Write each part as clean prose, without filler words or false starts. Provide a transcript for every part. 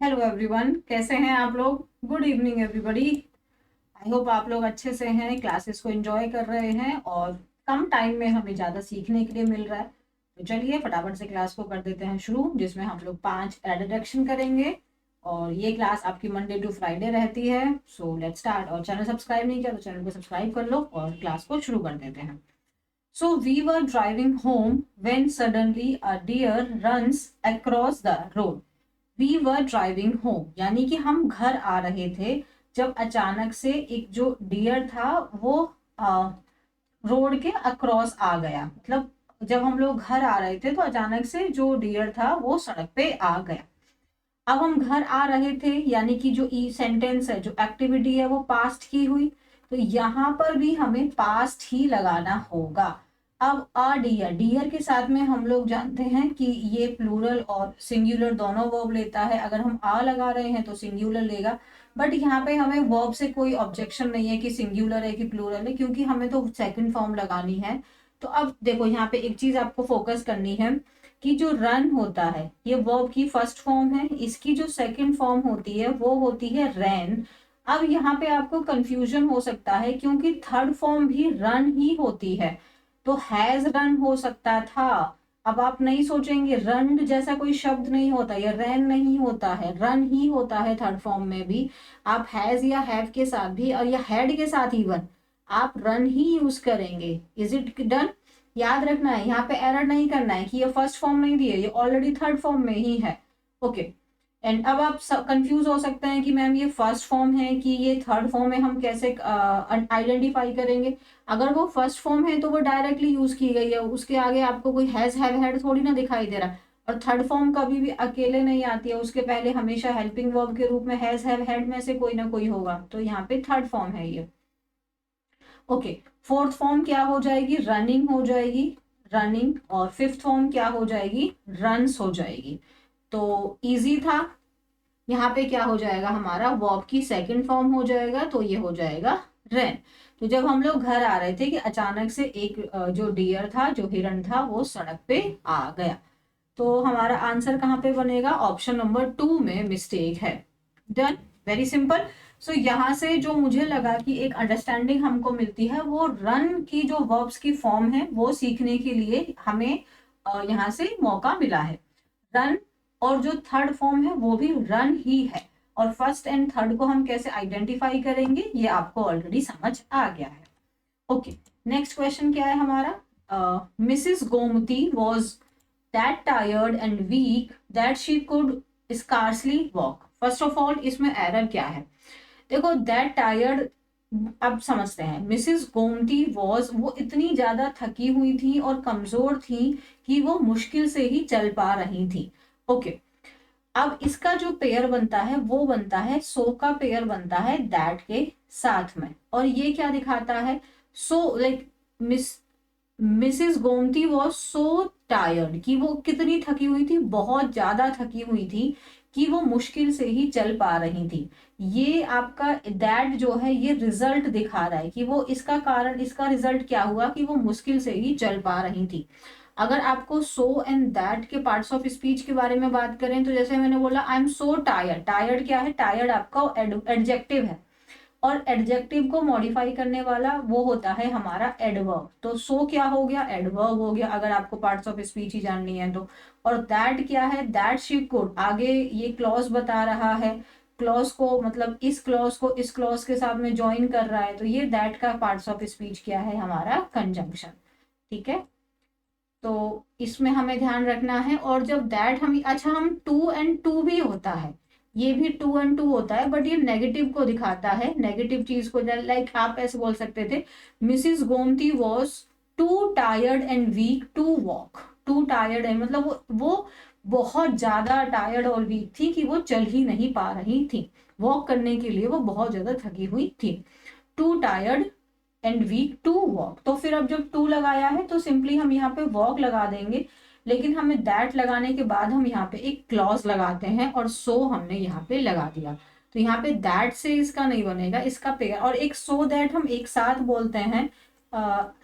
Hello everyone, कैसे हैं आप लोग। Good evening everybody. I hope आप लोग अच्छे से हैं, क्लासेस को एंजॉय कर रहे हैं और कम टाइम में हमें ज़्यादा सीखने के लिए मिल रहा है। तो चलिए फटाफट से क्लास को कर देते हैं शुरू, जिसमें हम लोग 5 एडिडक्शन करेंगे। और ये क्लास आपकी मंडे टू फ्राइडे रहती है। So let's start. और चैनल सब्सक्राइब नहीं किया तो चैनल को सब्सक्राइब कर लो और क्लास को शुरू कर देते हैं। So we were driving home when suddenly a deer runs across the road. We were driving home यानी कि हम घर आ रहे थे, जब अचानक से एक जो डियर था वो रोड के अक्रॉस आ गया। मतलब जब हम लोग घर आ रहे थे तो अचानक से जो डियर था वो सड़क पे आ गया। अब हम घर आ रहे थे यानी कि जो ई सेंटेंस है, जो एक्टिविटी है, वो पास्ट की हुई। तो यहाँ पर भी हमें पास्ट ही लगाना होगा। अब अ डियर, डियर के साथ में हम लोग जानते हैं कि ये प्लूरल और सिंगुलर दोनों वर्ब लेता है। अगर हम आ लगा रहे हैं तो सिंगुलर लेगा। बट यहाँ पे हमें वर्ब से कोई ऑब्जेक्शन नहीं है कि सिंगुलर है कि प्लूरल है, क्योंकि हमें तो सेकंड फॉर्म लगानी है। तो अब देखो, यहाँ पे एक चीज आपको फोकस करनी है कि जो रन होता है ये वर्ब की फर्स्ट फॉर्म है, इसकी जो सेकंड फॉर्म होती है वो होती है रैन। अब यहाँ पे आपको कंफ्यूजन हो सकता है क्योंकि थर्ड फॉर्म भी रन ही होती है। तो हैज रन हो सकता था। अब आप नहीं सोचेंगे, रन जैसा कोई शब्द नहीं होता, या रैन नहीं होता है, रन ही होता है थर्ड फॉर्म में भी। आप हैज या हैव के साथ भी और या हैड के साथ इवन आप रन ही यूज करेंगे। Is it done? याद रखना है, यहाँ पे एरर नहीं करना है कि ये फर्स्ट फॉर्म नहीं दी है, ये ऑलरेडी थर्ड फॉर्म में ही है। ओके। एंड अब आप कंफ्यूज हो सकते हैं कि मैम ये फर्स्ट फॉर्म है कि ये थर्ड फॉर्म है, हम कैसे आइडेंटिफाई करेंगे। अगर वो फर्स्ट फॉर्म है तो वो डायरेक्टली यूज की गई है, उसके आगे आपको कोई हैज हैव हैड थोड़ी ना दिखाई दे रहा। और थर्ड फॉर्म कभी भी अकेले नहीं आती है, उसके पहले हमेशा हेल्पिंग वर्ब के रूप में हैज हैव हैड में से कोई ना कोई होगा। तो यहाँ पे थर्ड फॉर्म है ये। ओके। फोर्थ फॉर्म क्या हो जाएगी? रनिंग हो जाएगी, रनिंग। और फिफ्थ फॉर्म क्या हो जाएगी? रन्स हो जाएगी। तो इजी था। यहाँ पे क्या हो जाएगा? हमारा वर्ब की सेकंड फॉर्म हो जाएगा, तो ये हो जाएगा रेन। तो जब हम लोग घर आ रहे थे कि अचानक से एक जो डियर था, जो हिरण था, वो सड़क पे आ गया। तो हमारा आंसर कहाँ पे बनेगा? ऑप्शन नंबर 2 में मिस्टेक है। डन। Very simple. सो यहाँ से जो मुझे लगा कि एक अंडरस्टैंडिंग हमको मिलती है, वो रन की जो वर्ब्स की फॉर्म है वो सीखने के लिए हमें यहाँ से मौका मिला है। रन, और जो थर्ड फॉर्म है वो भी रन ही है। और फर्स्ट एंड थर्ड को हम कैसे आइडेंटिफाई करेंगे ये आपको ऑलरेडी समझ आ गया है। ओके। नेक्स्ट क्वेश्चन क्या है हमारा? Mrs Gomati was that tired and weak that she could scarcely walk. First of all इसमें एरर क्या है? देखो, दैट टायर्ड, अब समझते हैं। मिसिस गोमती वॉज, वो इतनी ज्यादा थकी हुई थी और कमजोर थी कि वो मुश्किल से ही चल पा रही थी। ओके। अब इसका जो पेयर बनता है वो बनता है, सो का पेयर बनता है दैट के साथ में। और ये क्या दिखाता है? So like Mrs Gomati was so tired, कि वो कितनी थकी हुई थी, बहुत ज्यादा थकी हुई थी कि वो मुश्किल से ही चल पा रही थी। ये आपका दैट जो है ये रिजल्ट दिखा रहा है कि वो, इसका कारण, इसका रिजल्ट क्या हुआ कि वो मुश्किल से ही चल पा रही थी। अगर आपको सो एंड दैट के पार्ट्स ऑफ स्पीच के बारे में बात करें तो जैसे मैंने बोला, I am so tired. Tired क्या है? टायर्ड आपका एडजेक्टिव है, और एडजेक्टिव को मॉडिफाई करने वाला वो होता है हमारा एडवर्ब। तो सो क्या हो गया? एडवर्ब हो गया, अगर आपको पार्ट्स ऑफ स्पीच ही जाननी है तो। और दैट क्या है? दैट शी कुड, आगे ये क्लॉज बता रहा है। क्लॉज को मतलब इस क्लॉज को इस क्लॉज के साथ में ज्वाइन कर रहा है, तो ये दैट का पार्ट्स ऑफ स्पीच क्या है? हमारा कंजंक्शन। ठीक है। तो इसमें हमें ध्यान रखना है। और जब दैट हम, अच्छा, हम टू एंड टू भी होता है, ये भी टू एंड टू होता है, बट ये नेगेटिव को दिखाता है, नेगेटिव चीज को। लाइक आप ऐसे बोल सकते थे, Mrs Gomati was too tired and weak to walk. Too tired है मतलब वो बहुत ज्यादा टायर्ड और वीक थी कि वो चल ही नहीं पा रही थी, वॉक करने के लिए वो बहुत ज्यादा थकी हुई थी। Too tired and weak to walk. तो फिर अब जब टू लगाया है तो सिंपली हम यहाँ पे वॉक लगा देंगे, लेकिन हमें दैट लगाने के बाद हम यहाँ पे एक क्लॉज लगाते हैं, और सो हमने यहाँ पे लगा दिया। तो यहाँ पे दैट से इसका नहीं बनेगा, इसका पेयर। और एक सो दैट हम एक साथ बोलते हैं,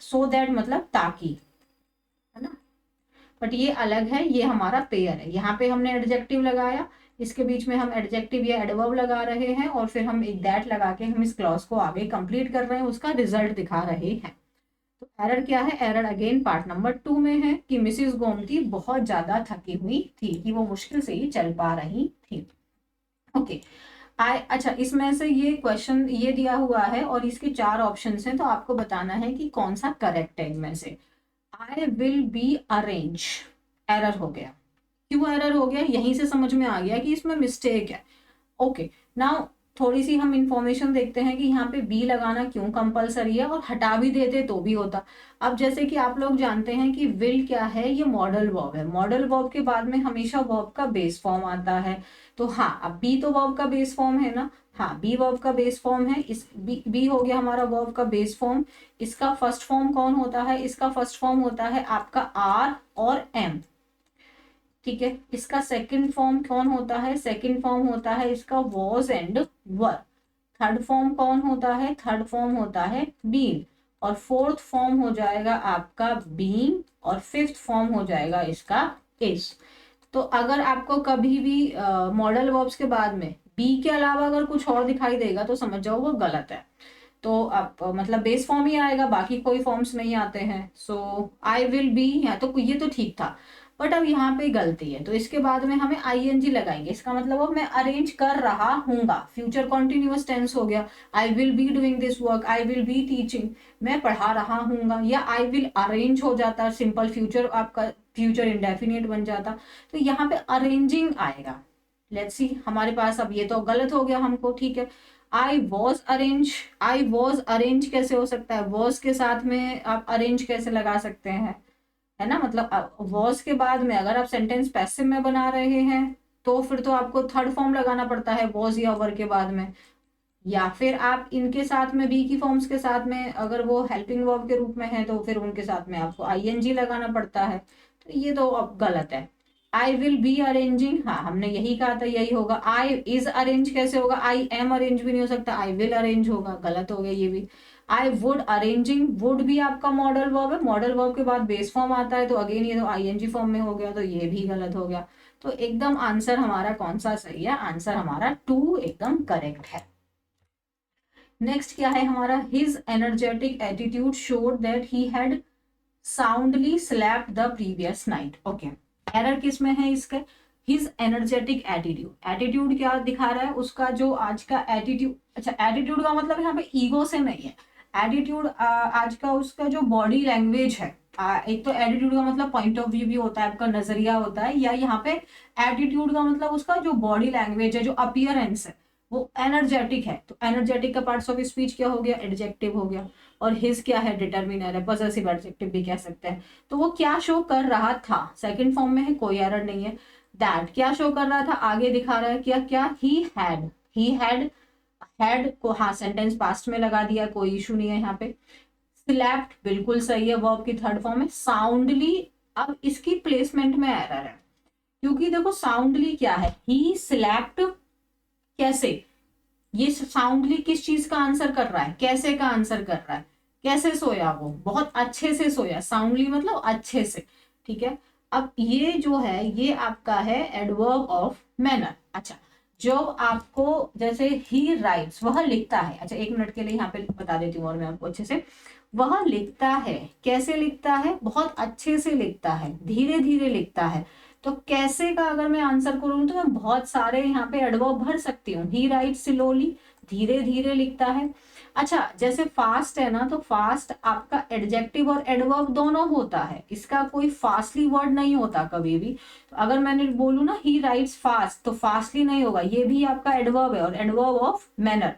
सो दैट मतलब ताकि, है ना। बट ये अलग है, ये हमारा पेयर है। यहाँ पे हमने एडजेक्टिव लगाया, इसके बीच में हम एडजेक्टिव या एडवर्ब लगा रहे हैं और फिर हम एक दैट लगा के हम इस क्लॉज को आगे कंप्लीट कर रहे हैं, उसका रिजल्ट दिखा रहे हैं। तो एरर क्या है? एरर अगेन पार्ट नंबर 2 में है कि मिसिस गोमती बहुत ज्यादा थकी हुई थी, कि वो मुश्किल से ही चल पा रही थी। ओके अच्छा, इसमें से ये क्वेश्चन ये दिया हुआ है और इसके 4 ऑप्शन हैं, तो आपको बताना है कि कौन सा करेक्ट है इनमें से। I will be arrange, error हो गया। क्यों एरर हो गया? यहीं से समझ में आ गया कि इसमें मिस्टेक है। ओके नाउ थोड़ी सी हम इंफॉर्मेशन देखते हैं कि यहाँ पे बी लगाना क्यों कंपलसरी है, और हटा भी देते तो भी होता। अब जैसे कि आप लोग जानते हैं कि विल क्या है, ये मॉडल वर्ब है। मॉडल वर्ब के बाद में हमेशा वर्ब का बेस फॉर्म आता है। तो हाँ, अब बी तो वर्ब का बेस फॉर्म है ना। हाँ, बी वर्ब का बेस फॉर्म है। इस बी हो गया हमारा वर्ब का बेस फॉर्म। इसका फर्स्ट फॉर्म कौन होता है? इसका फर्स्ट फॉर्म होता है आपका आर और एम। ठीक है, इसका सेकंड फॉर्म कौन होता है? सेकंड फॉर्म होता है इसका was and were. Third form कौन होता है? थर्ड फॉर्म होता है बीन। और फोर्थ फॉर्म हो जाएगा आपका बीइंग, और फिफ्थ फॉर्म हो जाएगा इसका इज। तो अगर आपको कभी भी मॉडल वर्ब्स के बाद में बी के अलावा अगर कुछ और दिखाई देगा तो समझ जाओ वो गलत है। तो आप मतलब बेस फॉर्म ही आएगा, बाकी कोई फॉर्म्स नहीं आते हैं। सो आई विल बी, या तो ये तो ठीक था, बट अब यहाँ पे गलती है। तो इसके बाद में हमें आईएनजी लगाएंगे। इसका मतलब अब मैं अरेंज कर रहा हूँगा, फ्यूचर कॉन्टिन्यूअस टेंस हो गया। I will be doing this work, I will be teaching, मैं पढ़ा रहा हूँगा। या आई विल अरेंज हो जाता, सिंपल फ्यूचर आपका फ्यूचर इंडेफिनिट बन जाता। तो यहाँ पे अरेंजिंग आएगा। लेट्स सी, हमारे पास अब ये तो गलत हो गया हमको। ठीक है, I was arrange, I was arrange कैसे हो सकता है? वॉज के साथ में आप अरेंज कैसे लगा सकते हैं? है ना, मतलब वॉज के बाद में अगर आप सेंटेंस पैसिव में बना रहे हैं तो फिर तो आपको थर्ड फॉर्म लगाना पड़ता है वॉज या वर के बाद में। या फिर आप इनके साथ में बी की फॉर्म्स के साथ में अगर वो हेल्पिंग वर्ब के रूप में है तो फिर उनके साथ में आपको आईएनजी लगाना पड़ता है। तो ये तो अब गलत है। आई विल बी अरेंजिंग, हाँ हमने यही कहा था, यही होगा। आई इज अरेंज कैसे होगा? आई एम अरेंज भी नहीं हो सकता, आई विल अरेंज होगा, गलत हो गया ये भी। आई वुड अरेंजिंग, वुड भी आपका मॉडल वर्ब है। मॉडल वर्ब के बाद बेस फॉर्म आता है, तो अगेन ये तो आईएनजी फॉर्म में हो गया, तो ये भी गलत हो गया। तो एकदम आंसर हमारा कौन सा सही है? आंसर हमारा 2 एकदम करेक्ट है। नेक्स्ट क्या है हमारा? His energetic attitude showed that he had soundly slapped the previous night. Okay, error किस में है इसके? His energetic attitude. एटीट्यूड क्या दिखा रहा है? उसका जो आज का एटीट्यूड। अच्छा, एटीट्यूड का मतलब यहाँ पे ईगो से नहीं है। एटीट्यूड आज का उसका जो बॉडी लैंग्वेज है। एक तो एटीट्यूड का मतलब पॉइंट ऑफ व्यू भी होता है, आपका नजरिया होता है, या यहाँ पे एटीट्यूड का मतलब उसका जो बॉडी लैंग्वेज है, जो अपीयरेंस है, वो एनर्जेटिक है। तो एनर्जेटिक का पार्ट्स ऑफ स्पीच क्या हो गया? एडजेक्टिव हो गया। और हिज क्या है? डिटर्मिनर है, पॉसेसिव एडजेक्टिव भी कह सकते हैं। तो वो क्या शो कर रहा था? सेकंड फॉर्म में है, कोई एरर नहीं है। दैट क्या शो कर रहा था? आगे दिखा रहा है क्या क्या? ही हैड को हाँ सेंटेंस पास्ट में लगा दिया, कोई इशू नहीं है यहाँ पे। स्लैप्ड बिल्कुल सही है, वर्ब की थर्ड फॉर्म है। साउंडली, अब इसकी प्लेसमेंट में एरर है, क्योंकि देखो साउंडली क्या है? ही स्लैप्ड कैसे? ये साउंडली किस चीज का आंसर कर रहा है? कैसे का आंसर कर रहा है? कैसे सोया? वो बहुत अच्छे से सोया। साउंडली मतलब अच्छे से। ठीक है, अब ये जो है ये आपका है एडवर्ब ऑफ मैनर। अच्छा, जब आपको जैसे ही राइट्स, वह लिखता है। अच्छा, एक मिनट के लिए यहाँ पे बता देती हूँ और मैं आपको अच्छे से। वह लिखता है, कैसे लिखता है? बहुत अच्छे से लिखता है, धीरे धीरे लिखता है। तो कैसे का अगर मैं आंसर करूं तो मैं बहुत सारे यहाँ पे एडवर्ब भर सकती हूँ। ही राइट स्लोली, धीरे धीरे लिखता है। अच्छा, जैसे फास्ट है ना, तो फास्ट आपका एडजेक्टिव और एडवर्ब दोनों होता है, इसका कोई फास्टली वर्ड नहीं होता कभी भी। तो अगर मैंने बोलू ना ही राइट्स फास्ट, तो फास्टली नहीं होगा, ये भी आपका एडवर्ब है और एडवर्ब ऑफ मैनर।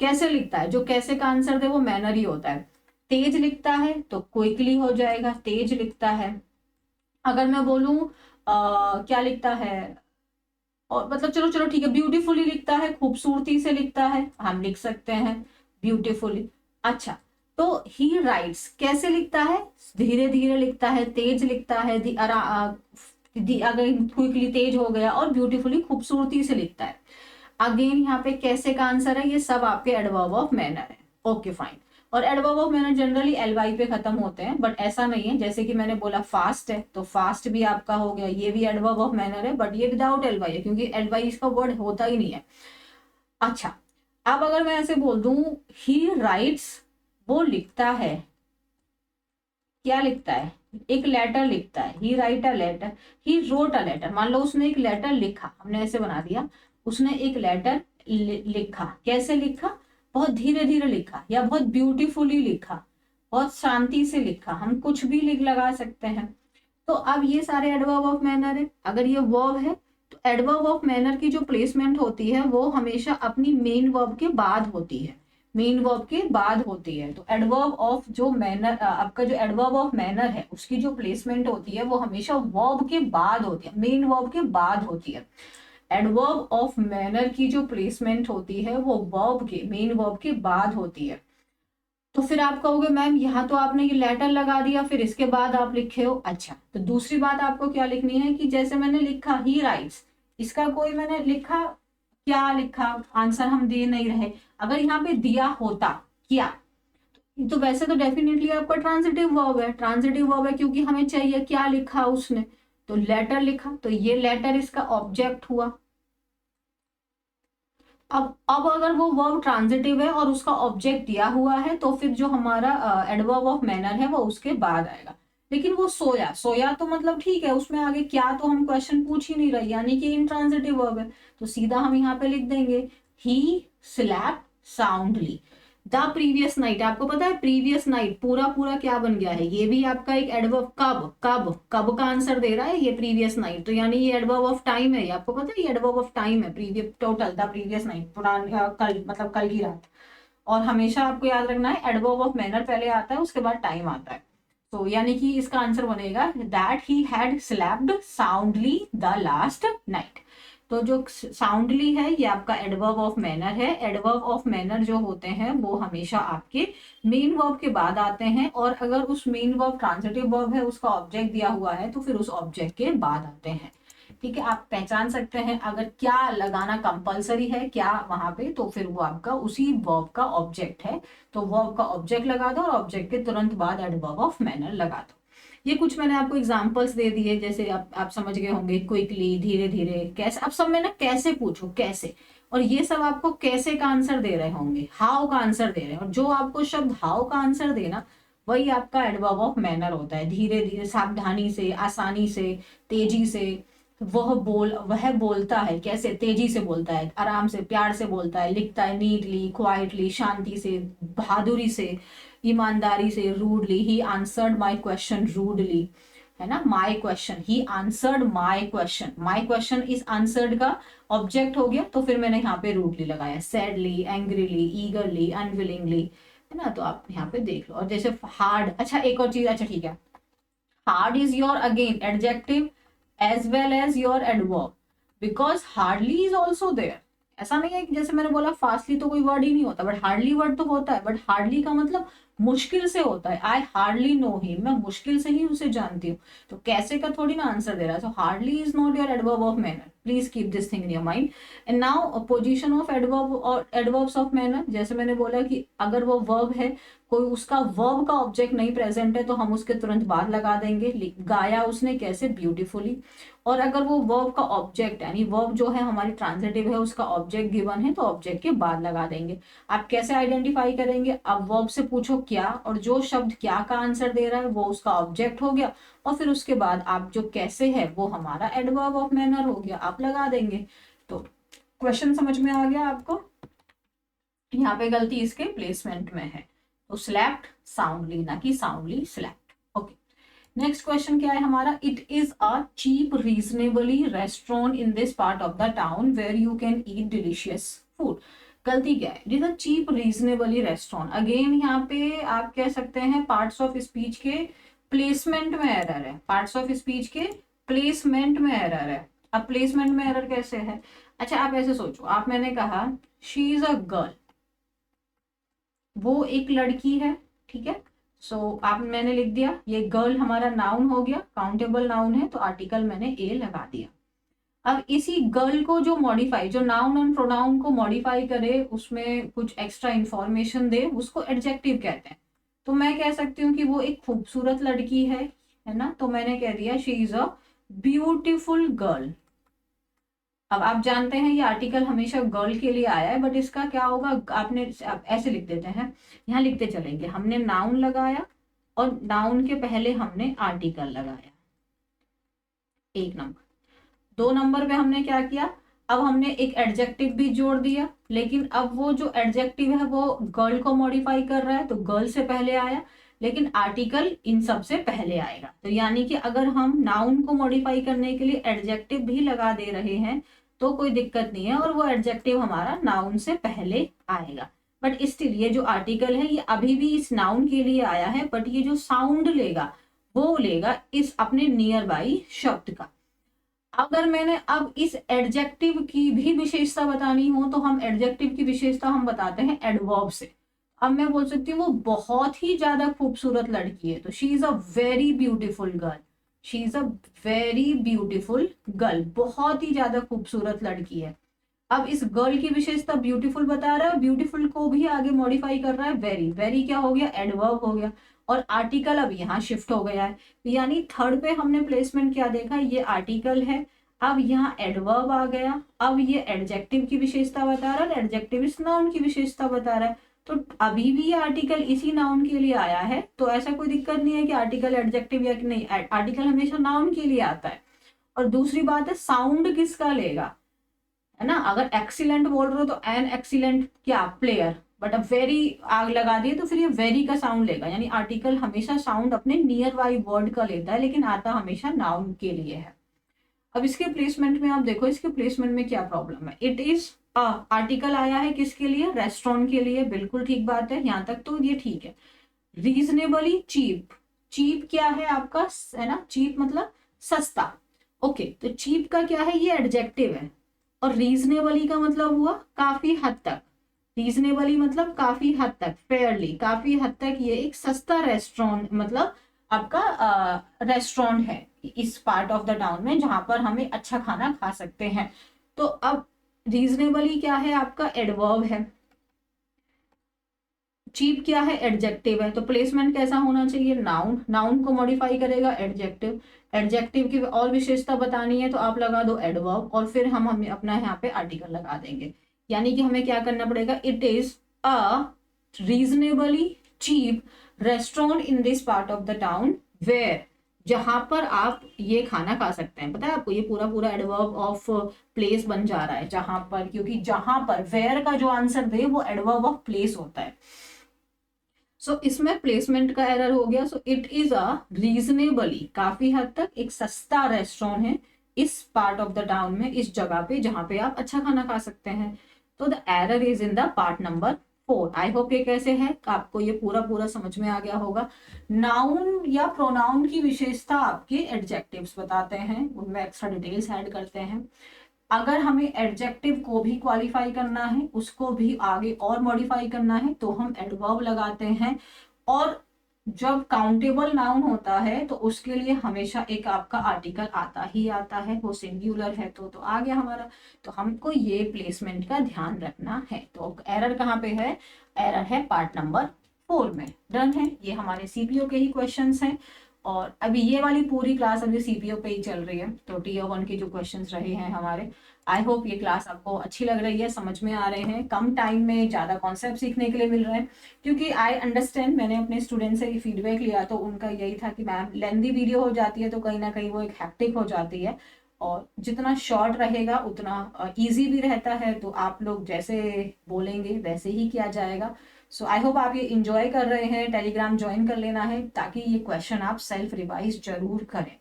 कैसे लिखता है? जो कैसे का आंसर दे वो मैनर ही होता है। तेज लिखता है तो क्विकली हो जाएगा, तेज लिखता है। अगर मैं बोलूं क्या लिखता है, और मतलब चलो चलो ठीक है, ब्यूटीफुली लिखता है, खूबसूरती से लिखता है, हम लिख सकते हैं ब्यूटीफुली। अच्छा, तो ही राइट्स कैसे लिखता है? धीरे धीरे लिखता है, तेज लिखता है, अगर क्विकली तेज हो गया, और ब्यूटीफुली खूबसूरती से लिखता है। अगेन यहाँ पे कैसे का आंसर है, ये सब आपके एडवर्ब ऑफ मैनर है। Okay fine. और adverb of manner generally L Y पे खत्म होते हैं, बट ऐसा नहीं है। जैसे कि मैंने बोला फास्ट है, तो फास्ट भी आपका हो गया, ये भी एडवर्ब ऑफ मैनर है, बट ये विदाउट एल वाई है, क्योंकि एल वाई इसका वर्ड होता ही नहीं है। अच्छा, अब अगर मैं ऐसे बोल दूं ही राइट्स, वो लिखता है, क्या लिखता है, एक लेटर लिखता है, he write a letter, he wrote a letter. मान लो उसने एक लेटर लिखा, हमने ऐसे बना दिया, उसने एक लेटर लिखा। कैसे लिखा, बहुत धीरे धीरे लिखा, या बहुत ब्यूटीफुली लिखा, बहुत शांति से लिखा, हम कुछ भी लिख लगा सकते हैं। तो अब ये सारे एडवर्ब ऑफ मैनर है। अगर ये वर्ब है तो एडवर्ब ऑफ मैनर की जो प्लेसमेंट होती है वो हमेशा अपनी मेन वर्ब के बाद होती है, मेन वर्ब के बाद होती है। तो एडवर्ब ऑफ जो मैनर, आपका जो एडवर्ब ऑफ मैनर है उसकी जो प्लेसमेंट होती है वो हमेशा वर्ब के बाद होती है, मेन वर्ब के बाद होती है। एडवर्ब ऑफ मैनर की जो प्लेसमेंट होती है वो वर्ब के, मेन वर्ब के बाद होती है। तो फिर आप कहोगे मैम यहाँ तो आपने ये लेटर लगा दिया, फिर इसके बाद आप लिखे हो। अच्छा, तो दूसरी बात आपको क्या लिखनी है कि जैसे मैंने लिखा ही राइट्स, इसका कोई मैंने लिखा, क्या लिखा, आंसर हम दे नहीं रहे। अगर यहाँ पे दिया होता क्या, तो वैसे तो डेफिनेटली आपका ट्रांजिटिव वर्ब है, ट्रांजिटिव वर्ब है क्योंकि हमें चाहिए क्या लिखा उसने, तो लेटर लिखा, तो ये लेटर इसका ऑब्जेक्ट हुआ। अब अगर वो वर्ब ट्रांजिटिव है और उसका ऑब्जेक्ट दिया हुआ है तो फिर जो हमारा एडवर्ब ऑफ मैनर है वो उसके बाद आएगा। लेकिन वो सोया, सोया तो मतलब ठीक है, उसमें आगे क्या तो हम क्वेश्चन पूछ ही नहीं रहे, यानी कि इंट्रांजिटिव वर्ब है, तो सीधा हम यहाँ पे लिख देंगे he slap soundly the previous night. आपको पता है प्रीवियस नाइट पूरा पूरा क्या बन गया है, ये भी आपका एक एडवर्ब, कब कब कब का आंसर दे रहा है ये प्रीवियस नाइट, तो यानी ये एडवर्ब ऑफ टाइम है, ये आपको पता है ये एडवर्ब ऑफ टाइम है, previous total the previous night, पुरानी कल, मतलब कल की रात। और हमेशा आपको याद रखना है एडवर्ब ऑफ मैनर पहले आता है उसके बाद टाइम आता है। तो यानी कि इसका आंसर बनेगा that he had slapped soundly the last night. तो जो साउंडली है ये आपका एडवर्ब ऑफ मैनर है। एडवर्ब ऑफ मैनर जो होते हैं वो हमेशा आपके मेन वर्ब के बाद आते हैं, और अगर उस मेन वर्ब ट्रांजिटिव वर्ब है, उसका ऑब्जेक्ट दिया हुआ है, तो फिर उस ऑब्जेक्ट के बाद आते हैं। ठीक है, आप पहचान सकते हैं अगर क्या लगाना कंपलसरी है क्या वहां पे, तो फिर वो आपका उसी वर्ब का ऑब्जेक्ट है, तो वर्ब का ऑब्जेक्ट लगा दो और ऑब्जेक्ट के तुरंत बाद एडवर्ब ऑफ मैनर लगा दो। ये कुछ मैंने आपको एग्जांपल्स दे दिए, जैसे आप समझ गए होंगे, क्विकली, धीरे धीरे, कैसे। अब सब में ना कैसे पूछो, कैसे, और ये सब आपको कैसे का आंसर दे रहे होंगे, हाउ का आंसर दे रहे हैं, और जो आपको शब्द हाउ का आंसर देना वही आपका एडवर्ब ऑफ मैनर होता है। धीरे धीरे, सावधानी से, आसानी से, तेजी से, वह बोलता है, कैसे, तेजी से बोलता है, आराम से, प्यार से बोलता है, लिखता है नीटली, क्वाइटली, शांति से, बहादुरी से, ईमानदारी से, rudely, he answered my question rudely, है ना, my question, he answered my question, my question इस आंसर्ड का ऑब्जेक्ट हो गया, तो फिर मैंने यहाँ पे रूडली लगाया, सैडली, एंग्रीली, ईगरली, अनविलिंगली, है ना। तो आप यहाँ पे देख लो। और जैसे हार्ड, अच्छा एक और चीज, अच्छा ठीक है, hard is your again adjective as well as your adverb because hardly is also there। ऐसा नहीं है कि जैसे मैंने बोला फास्टली तो कोई वर्ड ही नहीं होता, बट हार्डली वर्ड तो होता है, बट हार्डली का मतलब मुश्किल से होता है। आई हार्डली नो हिम, मैं मुश्किल से ही उसे जानती हूँ, तो कैसे का थोड़ी ना आंसर दे रहा है। सो hardly is not your adverb of manner, please keep this thing in your mind. And now position of adverb और एडवर्ब्स ऑफ मैनर, जैसे मैंने बोला कि अगर वो वर्ब है, कोई उसका वर्ब का ऑब्जेक्ट नहीं प्रेजेंट है, तो हम उसके तुरंत बाद लगा देंगे, गाया उसने कैसे, ब्यूटीफुली। और अगर वो वर्ब का ऑब्जेक्ट, यानी वर्ब जो है हमारी ट्रांजिटिव है, उसका ऑब्जेक्ट गिवन है, तो ऑब्जेक्ट के बाद लगा देंगे। आप कैसे आइडेंटिफाई करेंगे, अब वर्ब से पूछो क्या, और जो शब्द क्या का आंसर दे रहा है वो उसका ऑब्जेक्ट हो गया, और फिर उसके बाद आप जो कैसे है वो हमारा एडवर्ब ऑफ मैनर हो गया, आप लगा देंगे। तो क्वेश्चन समझ में आ गया आपको, यहाँ पे गलती इसके प्लेसमेंट में है, तो स्लैप्ड साउंडली, ना कि soundly slapped. Okay, next question क्या है हमारा, it is a cheap reasonably restaurant in this part of the town where you can eat delicious food. गलती क्या है, it is a cheap reasonably restaurant. Again यहाँ पे आप कह सकते हैं पार्ट्स ऑफ स्पीच के प्लेसमेंट में एरर है, पार्ट्स ऑफ स्पीच के प्लेसमेंट में एरर है। अब प्लेसमेंट में एरर कैसे है, अच्छा आप ऐसे सोचो, आप, मैंने कहा शी इज अ गर्ल, वो एक लड़की है, ठीक है। सो आप, मैंने लिख दिया, ये गर्ल हमारा नाउन हो गया, काउंटेबल नाउन है, तो आर्टिकल मैंने ए लगा दिया। अब इसी गर्ल को जो मॉडिफाई, जो नाउन और प्रोनाउन को मॉडिफाई करे, उसमें कुछ एक्स्ट्रा इंफॉर्मेशन दे, उसको एडजेक्टिव कहते हैं। तो मैं कह सकती हूँ कि वो एक खूबसूरत लड़की है ना। तो मैंने कह दिया she is a beautiful girl. अब आप जानते हैं ये आर्टिकल हमेशा गर्ल के लिए आया है, बट इसका क्या होगा, आपने आप ऐसे लिख देते हैं, यहाँ लिखते चलेंगे, हमने नाउन लगाया और नाउन के पहले हमने आर्टिकल लगाया, 1 नंबर। 2 नंबर पे हमने क्या किया, अब हमने एक एडजेक्टिव भी जोड़ दिया, लेकिन अब वो जो एडजेक्टिव है वो गर्ल को मॉडिफाई कर रहा है, तो गर्ल से पहले आया, लेकिन आर्टिकल इन सब से पहले आएगा। तो यानी कि अगर हम नाउन को मॉडिफाई करने के लिए एडजेक्टिव भी लगा दे रहे हैं तो कोई दिक्कत नहीं है, और वो एडजेक्टिव हमारा नाउन से पहले आएगा। बट स्टिल ये जो आर्टिकल है ये अभी भी इस नाउन के लिए आया है, बट ये जो साउंड लेगा वो लेगा इस अपने नियर बाई शब्द का। अगर मैंने अब इस एडजेक्टिव की भी विशेषता बतानी हो तो हम एडजेक्टिव की विशेषता हम बताते हैं एडवर्ब से। अब मैं बोल सकती हूँ वो बहुत ही ज्यादा खूबसूरत लड़की है, तो she is a very beautiful girl. She is a very beautiful girl, बहुत ही ज्यादा खूबसूरत लड़की है। अब इस गर्ल की विशेषता ब्यूटीफुल बता रहा है, ब्यूटीफुल को भी आगे मॉडिफाई कर रहा है, वेरी। वेरी क्या हो गया, एडवर्ब हो गया, और आर्टिकल अब यहाँ शिफ्ट हो गया है। यानी थर्ड पे हमने प्लेसमेंट क्या देखा, ये आर्टिकल है, अब यहाँ एडवर्ब आ गया, अब ये एडजेक्टिव की विशेषता बता रहा है, एडजेक्टिव इस नाउन की विशेषता बता रहा है। तो अभी भी ये आर्टिकल इसी नाउन के लिए आया है, तो ऐसा कोई दिक्कत नहीं है कि आर्टिकल एडजेक्टिव या कि नहीं, आर्टिकल हमेशा नाउन के लिए आता है। और दूसरी बात है साउंड किसका लेगा, है ना। अगर एक्सीलेंट बोल रहे हो तो एन एक्सीलेंट क्या प्लेयर, बट अब वेरी आग लगा दिए तो फिर ये वेरी का साउंड लेगा। यानी आर्टिकल हमेशा साउंड अपने नियर बाई वर्ड का लेता है, लेकिन आता हमेशा नाउन के लिए है। अब इसके प्लेसमेंट में आप देखो, इसके प्लेसमेंट में क्या प्रॉब्लम है। इट इज आर्टिकल आया है किसके लिए, रेस्टोरेंट के लिए, बिल्कुल ठीक बात है, यहाँ तक तो ये ठीक है। रीजनेबली चीप, चीप क्या है आपका, है ना, चीप मतलब सस्ता। ओके, तो चीप का क्या है, ये एडजेक्टिव है, और रीजनेबली का मतलब हुआ काफी हद तक। रीजनेबली मतलब काफी हद तक, फेयरली काफी हद तक ये एक सस्ता रेस्टोरेंट, मतलब आपका रेस्टोरेंट है इस पार्ट ऑफ द टाउन में जहां पर हमें अच्छा खाना खा सकते हैं। तो अब रीजनेबली क्या है आपका, एडवर्ब है, चीप क्या है, एडजेक्टिव है। तो प्लेसमेंट कैसा होना चाहिए, नाउन, नाउन को मॉडिफाई करेगा एडजेक्टिव, एडजेक्टिव की और विशेषता बतानी है तो आप लगा दो एडवर्ब, और फिर हम हमें अपना यहाँ पे आर्टिकल लगा देंगे। यानी कि हमें क्या करना पड़ेगा, it is a reasonably cheap restaurant in this part of the town where, जहां पर आप ये खाना खा सकते हैं। पता है आपको, ये पूरा पूरा एडवर्ब ऑफ प्लेस बन जा रहा है जहां पर, क्योंकि जहां पर वेयर का जो आंसर दे वो एडवर्ब ऑफ प्लेस होता है। सो इसमें प्लेसमेंट का एरर हो गया। So it is a reasonably, काफी हद तक एक सस्ता रेस्टोरेंट है इस पार्ट ऑफ द टाउन में, इस जगह पे जहां पे आप अच्छा खाना खा सकते हैं। तो the error is in the part number 4। I hope ये कैसे है, आपको ये पूरा पूरा समझ में आ गया होगा। नाउन या प्रोनाउन की विशेषता आपके एडजेक्टिव्स बताते हैं, उनमें एक्स्ट्रा डिटेल्स ऐड करते हैं। अगर हमें एडजेक्टिव को भी क्वालिफाई करना है, उसको भी आगे और मॉडिफाई करना है, तो हम एडवर्ब लगाते हैं। और जब काउंटेबल नाउन होता है तो उसके लिए हमेशा एक आपका आर्टिकल आता ही आता है, वो सिंगुलर है तो आ गया हमारा। तो हमको ये प्लेसमेंट का ध्यान रखना है। तो एरर कहाँ पे है, एरर है पार्ट नंबर 4 में। डन है, ये हमारे सीपीओ के ही क्वेश्चंस हैं, और अभी ये वाली पूरी क्लास अभी सीपीओ पे ही चल रही है। तो टीयर 1 के जो क्वेश्चंस रहे हैं हमारे, आई होप ये क्लास आपको अच्छी लग रही है, समझ में आ रहे हैं, कम टाइम में ज्यादा कॉन्सेप्ट सीखने के लिए मिल रहे हैं। क्योंकि आई अंडरस्टैंड, मैंने अपने स्टूडेंट से फीडबैक लिया तो उनका यही था कि मैम लेंदी वीडियो हो जाती है तो कहीं ना कहीं वो एक हैक्टिक हो जाती है, और जितना शॉर्ट रहेगा उतना ईजी भी रहता है। तो आप लोग जैसे बोलेंगे वैसे ही किया जाएगा। सो आई होप आप ये इंजॉय कर रहे हैं। टेलीग्राम ज्वाइन कर लेना है ताकि ये क्वेश्चन आप सेल्फ रिवाइज जरूर करें,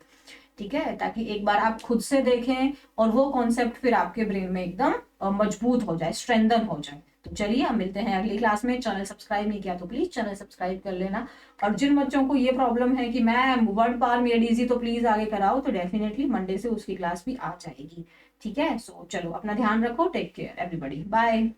ठीक है, ताकि एक बार आप खुद से देखें और वो कॉन्सेप्ट फिर आपके ब्रेन में एकदम मजबूत हो जाए, स्ट्रेंथन हो जाए। तो चलिए हम मिलते हैं अगली क्लास में। चैनल सब्सक्राइब नहीं किया तो प्लीज चैनल सब्सक्राइब कर लेना। और जिन बच्चों को ये प्रॉब्लम है कि मैम वर्ड पार मेड इजी, तो प्लीज आगे कराओ, तो डेफिनेटली मंडे से उसकी क्लास भी आ जाएगी। ठीक है, सो चलो अपना ध्यान रखो, टेक केयर एवरीबॉडी, बाय।